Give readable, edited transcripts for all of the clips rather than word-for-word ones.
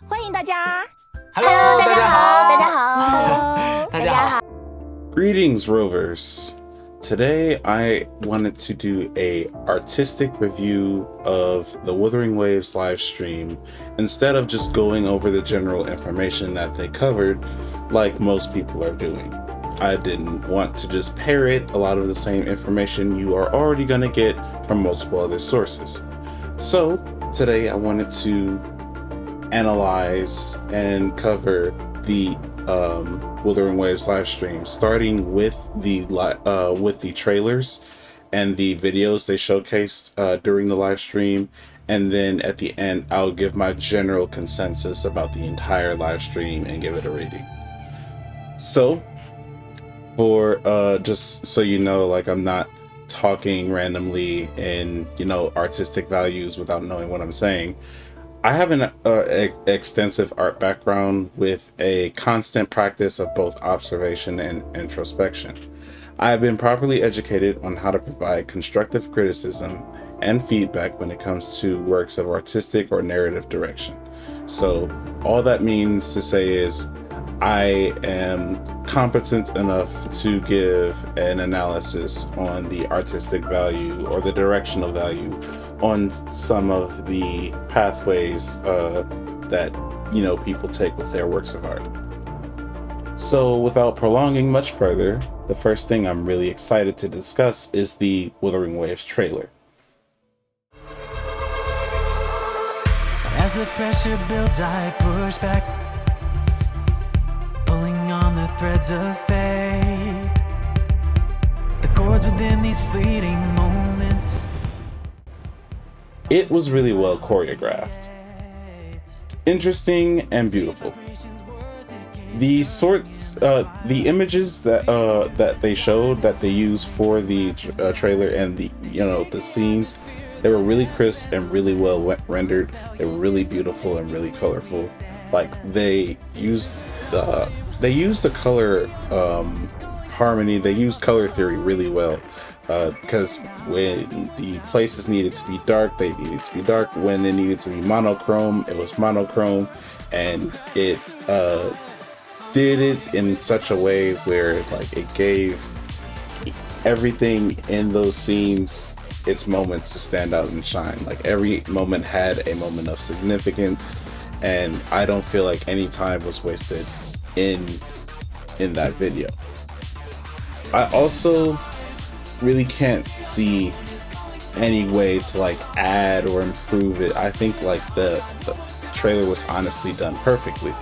欢迎大家。Hello， 大家好，大家好 Hello， 大家好。 Greetings, Rovers. Today I wanted to do a artistic review of the Wuthering Waves live stream instead of just going over the general information that they covered like most people are doing. I didn't want to just parrot a lot of the same information you are already going to get from multiple other sources. So today I wanted to analyze and cover the Wuthering Waves live stream, starting with the trailers and the videos they showcased during the live stream, and then at the end I'll give my general consensus about the entire live stream and give it a rating. So for just so you know, like, I'm not talking randomly in, you know, artistic values without knowing what I'm saying. I have an extensive art background with a constant practice of both observation and introspection. I have been properly educated on how to provide constructive criticism and feedback when it comes to works of artistic or narrative direction. So all that means to say is I am competent enough to give an analysis on the artistic value or the directional value on some of the pathways that, you know, people take with their works of art. So without prolonging much further, the first thing I'm really excited to discuss is the Wuthering Waves trailer. As the pressure builds, I push back, pulling on the threads of fate, the chords within these fleeting moments. It was really well choreographed, interesting and beautiful. The images that they showed, that they used for the trailer, and the scenes, they were really crisp and really well rendered. They were really beautiful and really colorful. Like, they used the color harmony. They used color theory really well. Because when the places needed to be dark, they needed to be dark. When they needed to be monochrome, it was monochrome, and it did it in such a way where, like, it gave everything in those scenes its moments to stand out and shine. Like, every moment had a moment of significance, and I don't feel like any time was wasted in that video. I also really can't see any way to, like, add or improve it. I think, like, the trailer was honestly done perfectly.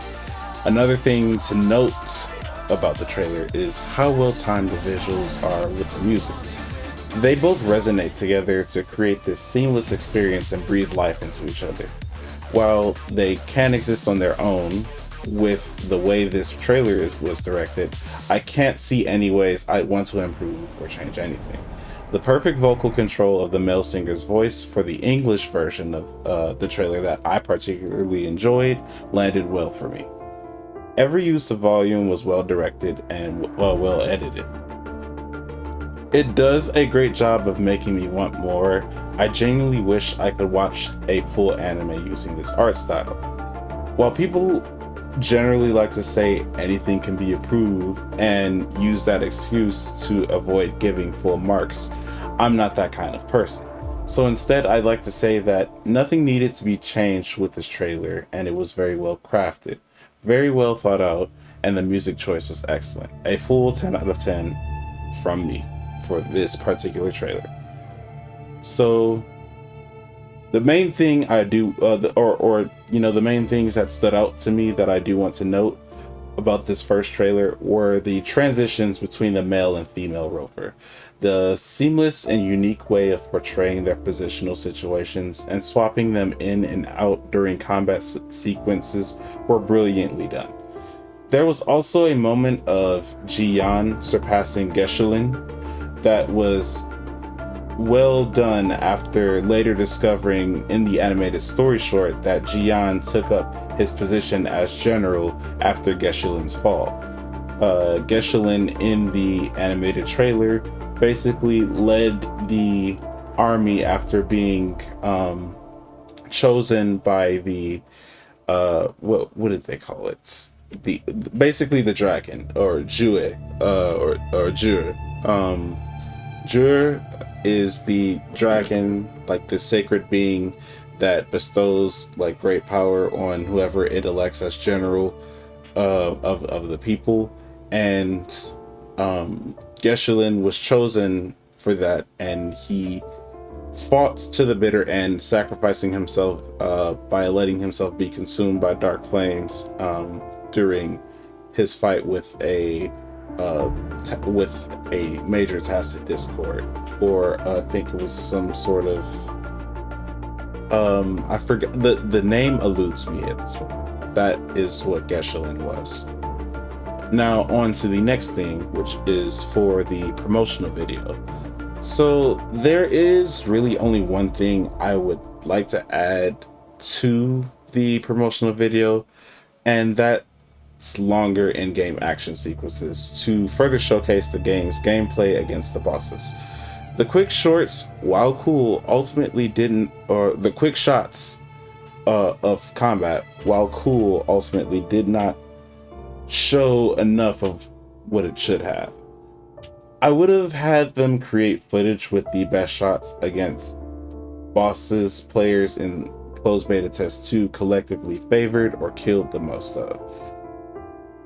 Another thing to note about the trailer is how well timed the visuals are with the music. They both resonate together to create this seamless experience and breathe life into each other. While they can exist on their own, with the way this trailer was directed, I can't see any ways I want to improve or change anything. The perfect vocal control of the male singer's voice for the English version of the trailer that I particularly enjoyed landed well for me. Every use of volume was well directed and well edited. It does a great job of making me want more. I genuinely wish I could watch a full anime using this art style. While people generally like to say anything can be improved and use that excuse to avoid giving full marks, I'm not that kind of person. So instead, I'd like to say that nothing needed to be changed with this trailer, and it was very well crafted, very well thought out, and the music choice was excellent. A full 10 out of 10 from me for this particular trailer. So the main thing I do, the main things that stood out to me that I do want to note about this first trailer were the transitions between the male and female rover. The seamless and unique way of portraying their positional situations and swapping them in and out during combat sequences were brilliantly done. There was also a moment of Ji-yeon surpassing Geshe-lin that was well done, after later discovering in the animated story short that Ji-yeon took up his position as general after Geshe-lin's fall. Geshe-lin in the animated trailer basically led the army after being chosen by the what did they call it? The basically the dragon, or Jue, or Jur. Jur is the dragon, like the sacred being that bestows like great power on whoever it elects as general of the people, and Geshelin was chosen for that, and he fought to the bitter end, sacrificing himself by letting himself be consumed by dark flames during his fight with a major tacit discord, or I think it was some sort of I forget, the name eludes me at this moment. That is what Geshelin was. Now on to the next thing, which is for the promotional video. So there is really only one thing I would like to add to the promotional video, and that's longer in-game action sequences to further showcase the game's gameplay against the bosses. The quick shorts, while cool, ultimately didn't, or the quick shots of combat, while cool, ultimately did not show enough of what it should have. I would have had them create footage with the best shots against bosses players in closed beta test 2 collectively favored or killed the most of.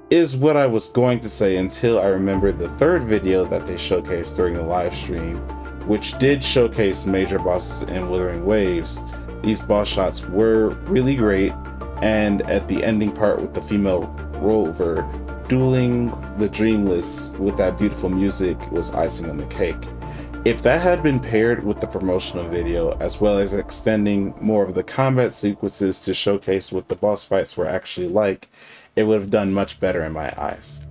Is what I was going to say until I remembered the third video that they showcased during the live stream, which did showcase major bosses in Wuthering Waves. These boss shots were really great, and at the ending part with the female rover dueling the Dreamless with that beautiful music was icing on the cake. If that had been paired with the promotional video, as well as extending more of the combat sequences to showcase what the boss fights were actually like, it would have done much better in my eyes.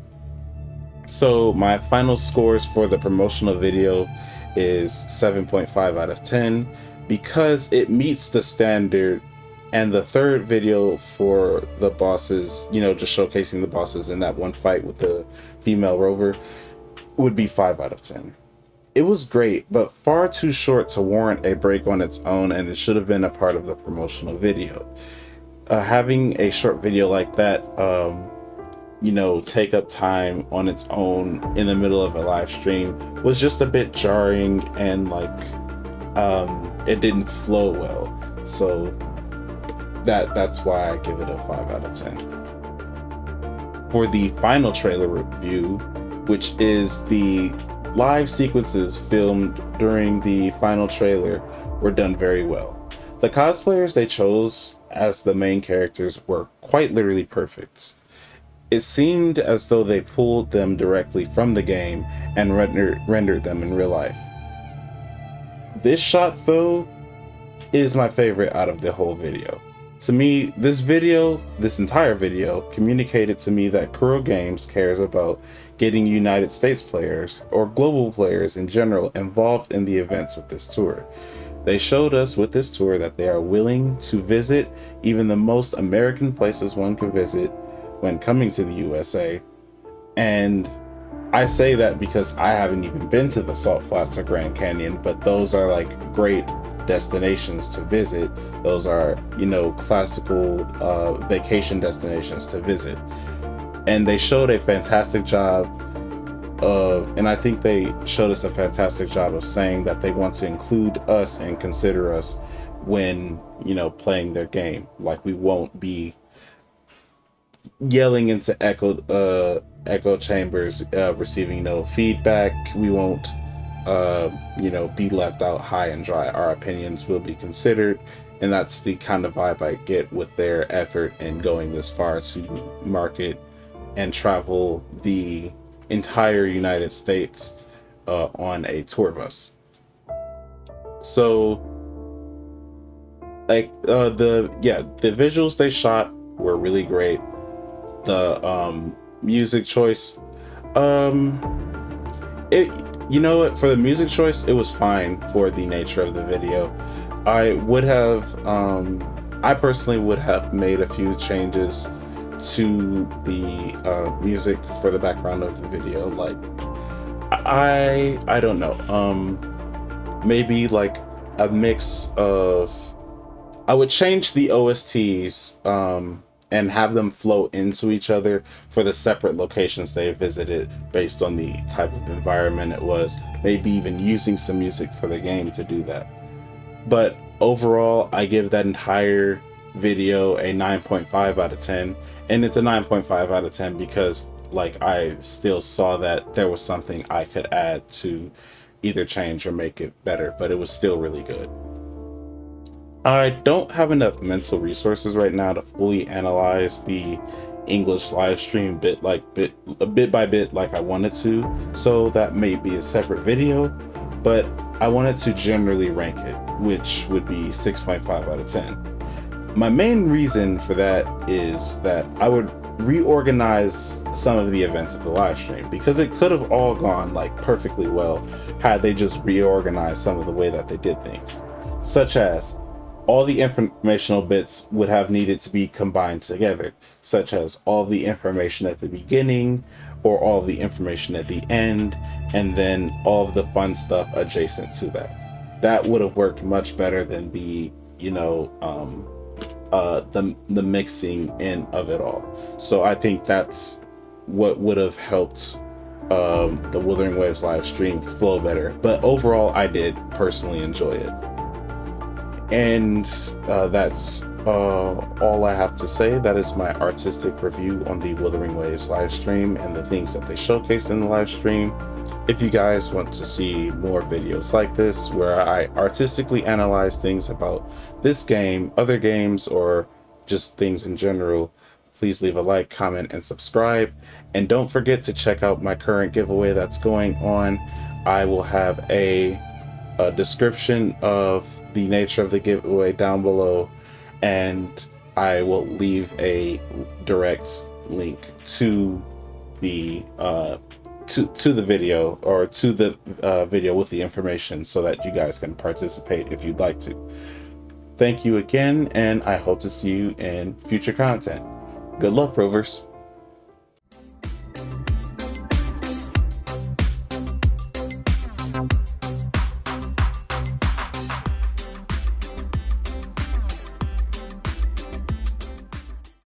So my final scores for the promotional video is 7.5 out of 10 because it meets the standard, and the third video for the bosses, you know, just showcasing the bosses in that one fight with the female rover, would be 5 out of 10. It was great, but far too short to warrant a break on its own, and it should have been a part of the promotional video. Having a short video like that, you know, take up time on its own in the middle of a live stream was just a bit jarring, and like it didn't flow well. So that's why I give it a 5 out of 10. For the final trailer review, which is the live sequences filmed during the final trailer, were done very well. The cosplayers they chose as the main characters were quite literally perfect. It seemed as though they pulled them directly from the game and rendered them in real life. This shot, though, is my favorite out of the whole video. To me, this entire video communicated to me that Kuro Games cares about getting United States players, or global players in general, involved in the events with this tour. They showed us with this tour that they are willing to visit even the most American places one can visit when coming to the USA. And I say that because I haven't even been to the Salt Flats or Grand Canyon, but those are like great destinations to visit. Those are, you know, classical vacation destinations to visit. And they showed a fantastic job of, and I think they showed us a fantastic job of saying that they want to include us and consider us when, you know, playing their game. Like, we won't be yelling into echo chambers, receiving no feedback. We won't you know, be left out high and dry. Our opinions will be considered, and that's the kind of vibe I get with their effort in going this far to market and travel the entire United States on a tour bus. So like the visuals they shot were really great. The music choice, you know what, for the music choice, it was fine for the nature of the video. I personally would have made a few changes to the music for the background of the video. Like, I don't know, maybe like a mix of I would change the OSTs and have them flow into each other for the separate locations they visited based on the type of environment it was. Maybe even using some music for the game to do that. But overall, I give that entire video a 9.5 out of 10. And it's a 9.5 out of 10 because like I still saw that there was something I could add to either change or make it better, but it was still really good. I don't have enough mental resources right now to fully analyze the English live stream bit by bit like I wanted to, so that may be a separate video, but I wanted to generally rank it, which would be 6.5 out of 10. My main reason for that is that I would reorganize some of the events of the live stream, because it could have all gone like perfectly well had they just reorganized some of the way that they did things, such as all the informational bits would have needed to be combined together, such as all the information at the beginning or all the information at the end, and then all of the fun stuff adjacent to that. That would have worked much better than the mixing in of it all. So I think that's what would have helped the Wuthering Waves live stream flow better. But overall, I did personally enjoy it. And that's all I have to say. That is my artistic review on the Wuthering Waves live stream and the things that they showcased in the live stream. If you guys want to see more videos like this, where I artistically analyze things about this game, other games, or just things in general, please leave a like, comment, and subscribe. And don't forget to check out my current giveaway that's going on. I will have a description of the nature of the giveaway down below, and I will leave a direct link to the to the video, or to the video with the information, so that you guys can participate if you'd like to. Thank you again, and I hope to see you in future content. Good luck, Rovers.